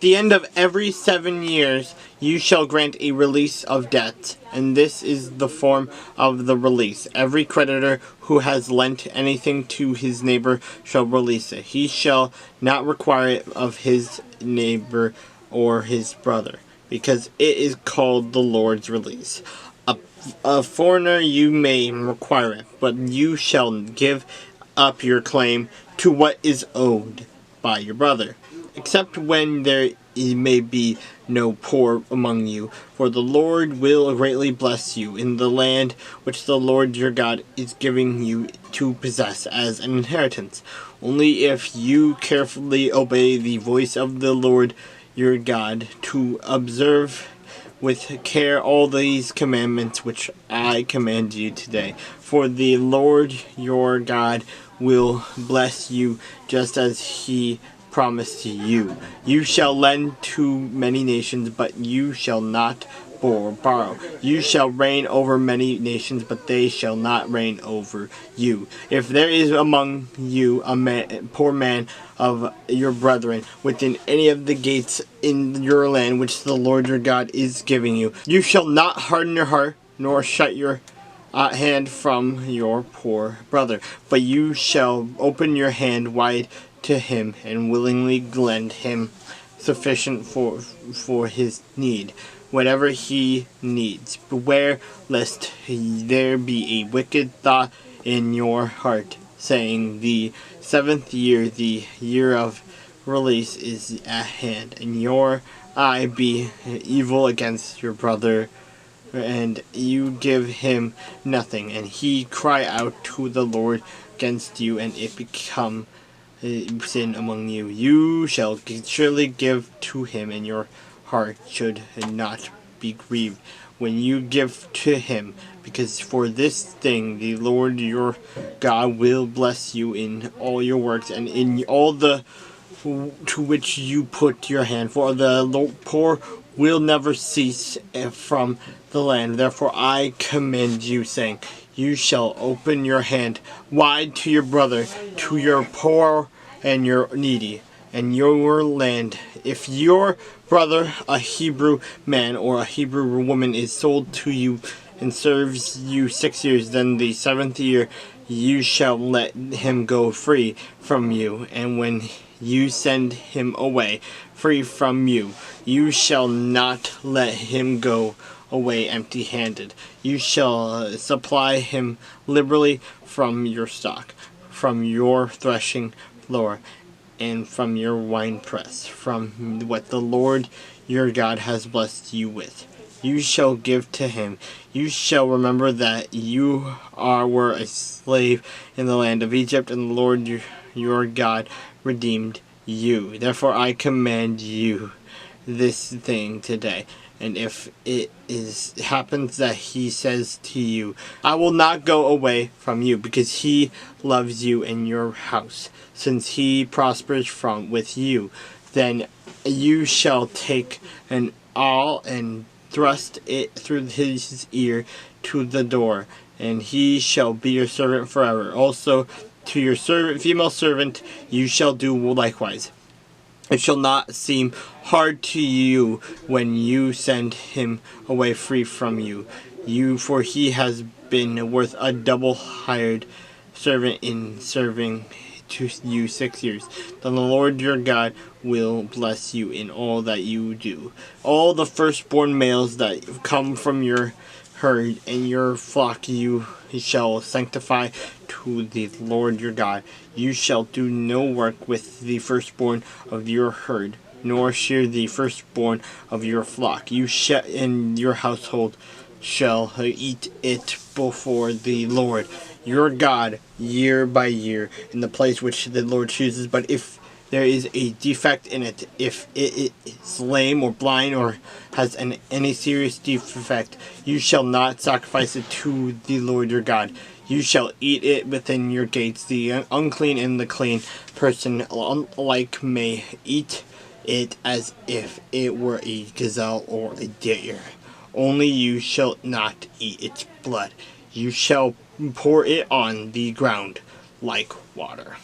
At the end of every 7 years, you shall grant a release of debts, and this is the form of the release. Every creditor who has lent anything to his neighbor shall release it. He shall not require it of his neighbor or his brother, because it is called the Lord's release. A foreigner you may require it, but you shall give up your claim to what is owed by your brother, except when there may be no poor among you, for the Lord will greatly bless you in the land which the Lord your God is giving you to possess as an inheritance. Only if you carefully obey the voice of the Lord your God, to observe with care all these commandments which I command you today. For the Lord your God will bless you just as he promised you. You shall lend to many nations, but you shall not borrow. You shall reign over many nations, but they shall not reign over you. If there is among you a poor man of your brethren within any of the gates in your land which the Lord your God is giving you, you shall not harden your heart, nor shut your hand from your poor brother, but you shall open your hand wide to him and willingly lend him sufficient for his need, whatever he needs. Beware lest there be a wicked thought in your heart, saying, the 7th year, the year of release, is at hand, and your eye be evil against your brother, and you give him nothing, and he cry out to the Lord against you, and it become sin among you. You shall surely give to him, and your heart should not be grieved when you give to him, because for this thing the Lord your God will bless you in all your works and in all the to which you put your hand, for the poor will never cease from the land. Therefore I command you, saying, you shall open your hand wide to your brother, to your poor and your needy, and your land. If your brother, a Hebrew man or a Hebrew woman, is sold to you and serves you 6 years, then the 7th year you shall let him go free from you, and when you send him away free from you, you shall not let him go away empty-handed. You shall supply him liberally from your stock, from your threshing floor, and from your winepress, from what the Lord your God has blessed you with. You shall give to him. You shall remember that you were a slave in the land of Egypt, and the Lord your God redeemed you. Therefore I command you this thing today. And if it happens that he says to you, I will not go away from you, because he loves you and your house, since he prospers with you, then you shall take an awl and thrust it through his ear to the door, and he shall be your servant forever. Also to your female servant you shall do likewise. It shall not seem hard to you when you send him away free from you, for he has been worth a double hired servant in serving to you 6 years. Then the Lord your God will bless you in all that you do. All the firstborn males that come from your herd and your flock you shall sanctify to the Lord your God. You shall do no work with the firstborn of your herd, nor shear the firstborn of your flock. You shall in your household shall eat it before the Lord your God year by year in the place which the Lord chooses. But if there is a defect in it, if it is lame or blind or has any serious defect, you shall not sacrifice it to the Lord your God. You shall eat it within your gates. The unclean and the clean person alike may eat it as if it were a gazelle or a deer. Only you shall not eat its blood. You shall pour it on the ground like water.